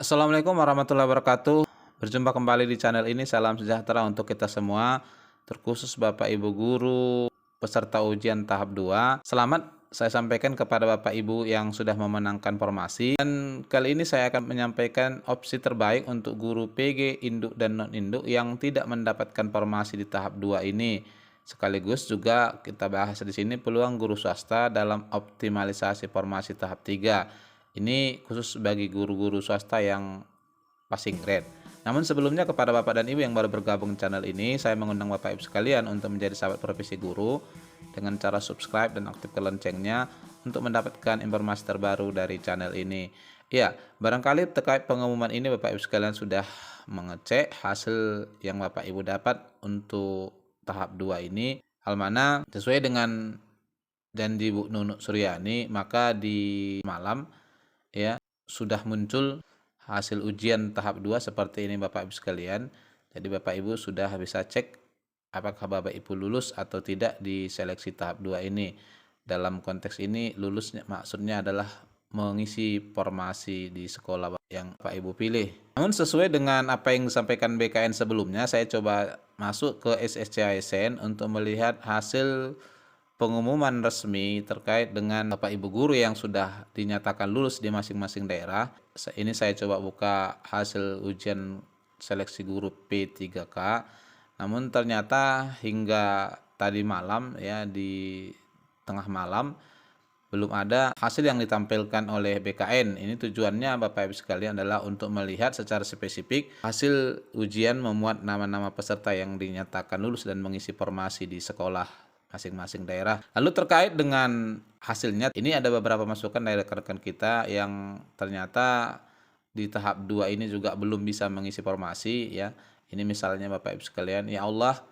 Assalamualaikum warahmatullahi wabarakatuh. Berjumpa kembali di channel ini. Salam sejahtera untuk kita semua, terkhusus Bapak Ibu guru peserta ujian tahap 2. Selamat saya sampaikan kepada Bapak Ibu yang sudah memenangkan formasi. Dan kali ini saya akan menyampaikan opsi terbaik untuk guru PG, induk dan non-induk yang tidak mendapatkan formasi di tahap 2 ini. Sekaligus juga kita bahas di sini peluang guru swasta dalam optimalisasi formasi tahap 3. Ini khusus bagi guru-guru swasta yang passing grade. Namun sebelumnya kepada Bapak dan Ibu yang baru bergabung di channel ini, saya mengundang Bapak Ibu sekalian untuk menjadi sahabat profesi guru dengan cara subscribe dan aktifkan loncengnya untuk mendapatkan informasi terbaru dari channel ini. Ya, barangkali terkait pengumuman ini Bapak Ibu sekalian sudah mengecek hasil yang Bapak Ibu dapat untuk tahap 2 ini. Hal mana sesuai dengan janji Bu Nunuk Suryani, maka di malam ya sudah muncul hasil ujian tahap 2 seperti ini Bapak Ibu sekalian. Jadi Bapak Ibu sudah bisa cek apakah Bapak Ibu lulus atau tidak di seleksi tahap 2 ini. Dalam konteks ini lulusnya maksudnya adalah mengisi formasi di sekolah yang Bapak Ibu pilih. Namun sesuai dengan apa yang disampaikan BKN sebelumnya, saya coba masuk ke SSC-ASN untuk melihat hasil pengumuman resmi terkait dengan Bapak Ibu guru yang sudah dinyatakan lulus di masing-masing daerah. Ini saya coba buka hasil ujian seleksi guru P3K. Namun ternyata hingga tadi malam ya, di tengah malam belum ada hasil yang ditampilkan oleh BKN. Ini tujuannya Bapak Ibu sekalian adalah untuk melihat secara spesifik hasil ujian memuat nama-nama peserta yang dinyatakan lulus dan mengisi formasi di sekolah masing-masing daerah. Lalu terkait dengan hasilnya, ini ada beberapa masukan dari rekan-rekan kita yang ternyata di tahap 2 ini juga belum bisa mengisi formasi ya. Ini misalnya Bapak Ibu sekalian, ya Allah,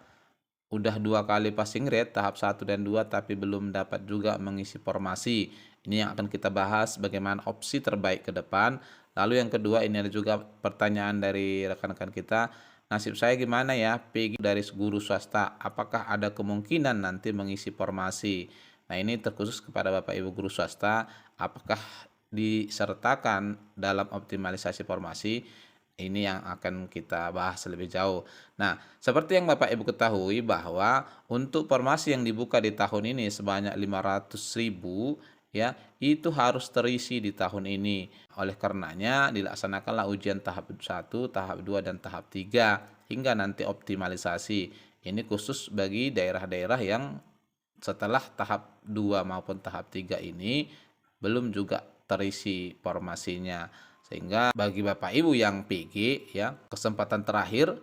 udah 2 kali passing grade tahap 1 dan 2 tapi belum dapat juga mengisi formasi. Ini yang akan kita bahas bagaimana opsi terbaik ke depan. Lalu yang kedua, ini ada juga pertanyaan dari rekan-rekan kita. Nasib saya gimana ya PG dari guru swasta, apakah ada kemungkinan nanti mengisi formasi? Nah, ini terkhusus kepada Bapak Ibu guru swasta, apakah disertakan dalam optimalisasi formasi? Ini yang akan kita bahas lebih jauh. Nah, seperti yang Bapak Ibu ketahui bahwa untuk formasi yang dibuka di tahun ini sebanyak 500.000 ya, itu harus terisi di tahun ini. Oleh karenanya dilaksanakanlah ujian tahap 1, tahap 2 dan tahap 3 hingga nanti optimalisasi. Ini khusus bagi daerah-daerah yang setelah tahap 2 maupun tahap 3 ini belum juga terisi formasinya. Sehingga bagi Bapak Ibu yang PG ya, kesempatan terakhir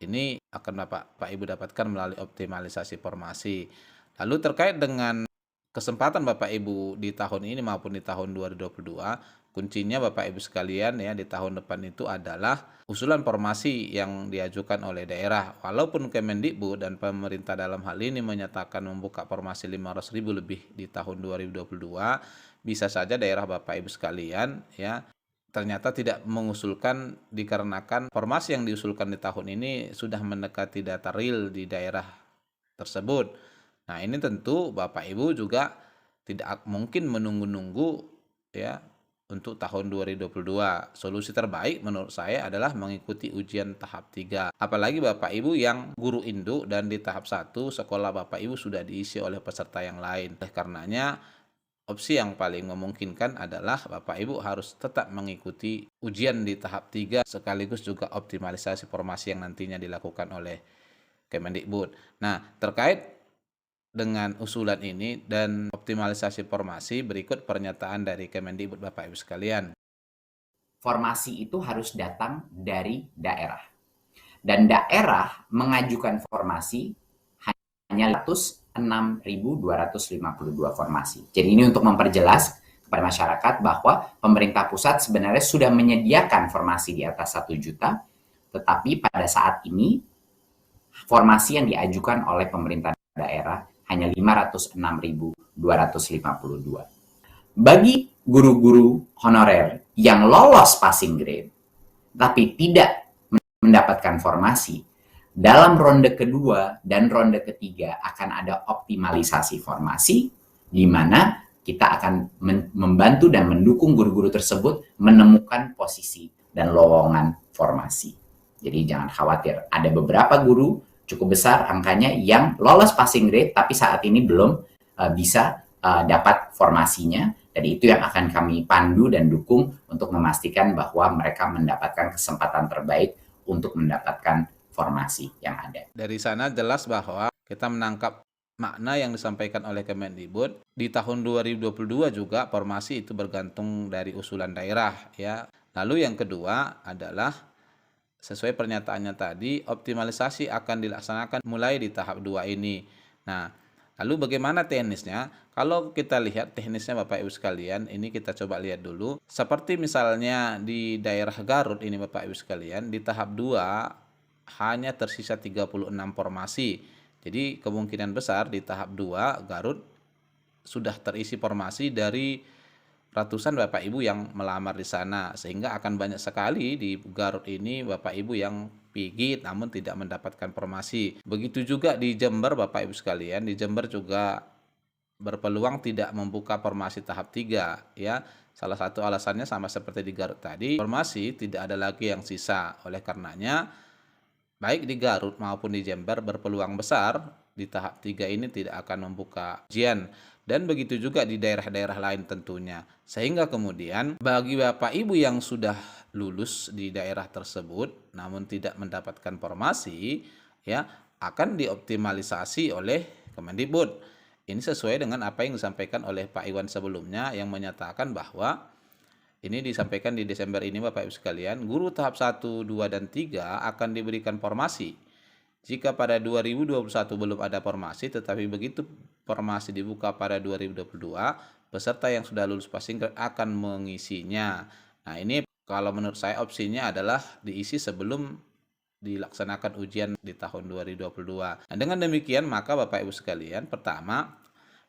ini akan Bapak Ibu dapatkan melalui optimalisasi formasi. Lalu terkait dengan kesempatan Bapak Ibu di tahun ini maupun di tahun 2022, kuncinya Bapak Ibu sekalian ya di tahun depan itu adalah usulan formasi yang diajukan oleh daerah. Walaupun Kemendikbud dan pemerintah dalam hal ini menyatakan membuka formasi 500.000 lebih di tahun 2022, bisa saja daerah Bapak Ibu sekalian ya ternyata tidak mengusulkan dikarenakan formasi yang diusulkan di tahun ini sudah mendekati data real di daerah tersebut. Nah, ini tentu Bapak Ibu juga tidak mungkin menunggu-nunggu ya untuk tahun 2022. Solusi terbaik menurut saya adalah mengikuti ujian tahap 3. Apalagi Bapak Ibu yang guru induk dan di tahap 1 sekolah Bapak Ibu sudah diisi oleh peserta yang lain. Oleh karenanya opsi yang paling memungkinkan adalah Bapak Ibu harus tetap mengikuti ujian di tahap 3 sekaligus juga optimalisasi formasi yang nantinya dilakukan oleh Kemendikbud. Nah, terkait dengan usulan ini dan optimalisasi formasi, berikut pernyataan dari Kemendikbud Bapak Ibu sekalian. Formasi itu harus datang dari daerah. Dan daerah mengajukan formasi hanya 6.252 formasi. Jadi ini untuk memperjelas kepada masyarakat bahwa pemerintah pusat sebenarnya sudah menyediakan formasi di atas 1 juta, tetapi pada saat ini formasi yang diajukan oleh pemerintah daerah hanya 506.252. Bagi guru-guru honorer yang lolos passing grade tapi tidak mendapatkan formasi, dalam ronde kedua dan ronde ketiga akan ada optimalisasi formasi di mana kita akan membantu dan mendukung guru-guru tersebut menemukan posisi dan lowongan formasi. Jadi jangan khawatir, ada beberapa guru cukup besar angkanya yang lolos passing grade tapi saat ini belum bisa dapat formasinya, dan itu yang akan kami pandu dan dukung untuk memastikan bahwa mereka mendapatkan kesempatan terbaik untuk mendapatkan formasi yang ada. Dari sana jelas bahwa kita menangkap makna yang disampaikan oleh Kemendikbud. Di tahun 2022 juga formasi itu bergantung dari usulan daerah ya. Lalu yang kedua adalah sesuai pernyataannya tadi, optimalisasi akan dilaksanakan mulai di tahap 2 ini. Nah, lalu bagaimana teknisnya? Kalau kita lihat teknisnya Bapak Ibu sekalian, ini kita coba lihat dulu. Seperti misalnya di daerah Garut ini Bapak Ibu sekalian, di tahap 2 hanya tersisa 36 formasi. Jadi kemungkinan besar di tahap 2 Garut sudah terisi formasi dari ratusan Bapak Ibu yang melamar di sana, sehingga akan banyak sekali di Garut ini Bapak Ibu yang PG namun tidak mendapatkan formasi. Begitu juga di Jember Bapak Ibu sekalian, di Jember juga berpeluang tidak membuka formasi tahap 3 ya. Salah satu alasannya sama seperti di Garut tadi, formasi tidak ada lagi yang sisa. Oleh karenanya baik di Garut maupun di Jember berpeluang besar di tahap 3 ini tidak akan membuka ujian. Dan begitu juga di daerah-daerah lain tentunya. Sehingga kemudian bagi Bapak Ibu yang sudah lulus di daerah tersebut namun tidak mendapatkan formasi ya akan dioptimalisasi oleh Kemendikbud. Ini sesuai dengan apa yang disampaikan oleh Pak Iwan sebelumnya yang menyatakan bahwa ini disampaikan di Desember ini Bapak Ibu sekalian, guru tahap 1, 2, dan 3 akan diberikan formasi. Jika pada 2021 belum ada formasi, tetapi begitu formasi dibuka pada 2022, peserta yang sudah lulus passing grade akan mengisinya. Nah ini kalau menurut saya opsinya adalah diisi sebelum dilaksanakan ujian di tahun 2022. Nah dengan demikian maka Bapak Ibu sekalian, pertama,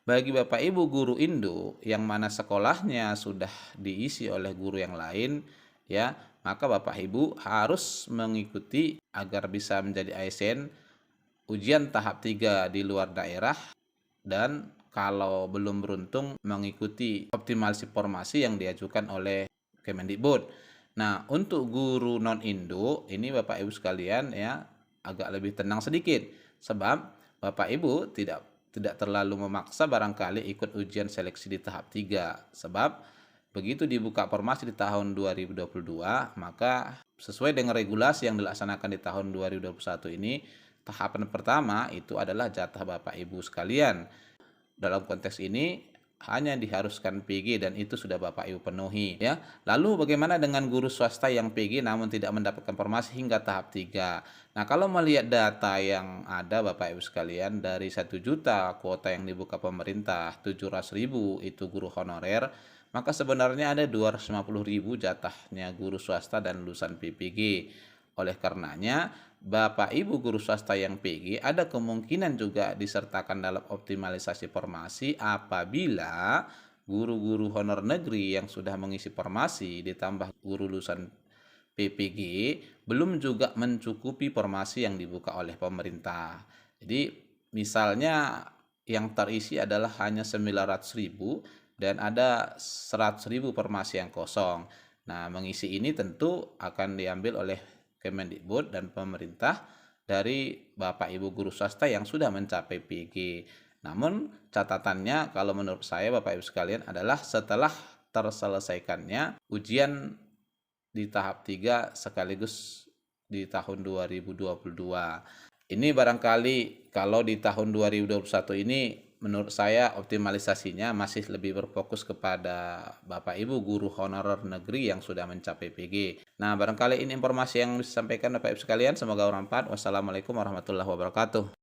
bagi Bapak Ibu guru Indo yang mana sekolahnya sudah diisi oleh guru yang lain ya, maka Bapak Ibu harus mengikuti agar bisa menjadi ASN ujian tahap 3 di luar daerah, dan kalau belum beruntung mengikuti optimalisasi formasi yang diajukan oleh Kemendikbud. Nah, untuk guru non-Indo ini Bapak Ibu sekalian ya agak lebih tenang sedikit, sebab Bapak Ibu tidak terlalu memaksa barangkali ikut ujian seleksi di tahap 3, sebab begitu dibuka formasi di tahun 2022 maka sesuai dengan regulasi yang dilaksanakan di tahun 2021 ini, tahapan pertama itu adalah jatah Bapak Ibu sekalian. Dalam konteks ini hanya diharuskan PG dan itu sudah Bapak Ibu penuhi ya. Lalu bagaimana dengan guru swasta yang PG namun tidak mendapatkan formasi hingga tahap 3? Nah, kalau melihat data yang ada Bapak Ibu sekalian, dari 1 juta kuota yang dibuka pemerintah, 700.000 itu guru honorer, maka sebenarnya ada 250.000 jatahnya guru swasta dan lulusan PPG. Oleh karenanya, Bapak Ibu guru swasta yang PG ada kemungkinan juga disertakan dalam optimalisasi formasi apabila guru-guru honor negeri yang sudah mengisi formasi ditambah guru lulusan PPG belum juga mencukupi formasi yang dibuka oleh pemerintah. Jadi misalnya yang terisi adalah hanya 900.000 dan ada 100.000 formasi yang kosong. Nah, mengisi ini tentu akan diambil oleh Kemendikbud dan pemerintah dari Bapak Ibu guru swasta yang sudah mencapai PG. Namun catatannya kalau menurut saya Bapak Ibu sekalian adalah setelah terselesaikannya ujian di tahap 3 sekaligus di tahun 2022. Ini barangkali kalau di tahun 2021 ini menurut saya optimalisasinya masih lebih berfokus kepada Bapak Ibu guru honorer negeri yang sudah mencapai PG. Nah, barangkali ini informasi yang disampaikan Bapak Ibu sekalian, semoga bermanfaat. Wassalamualaikum warahmatullahi wabarakatuh.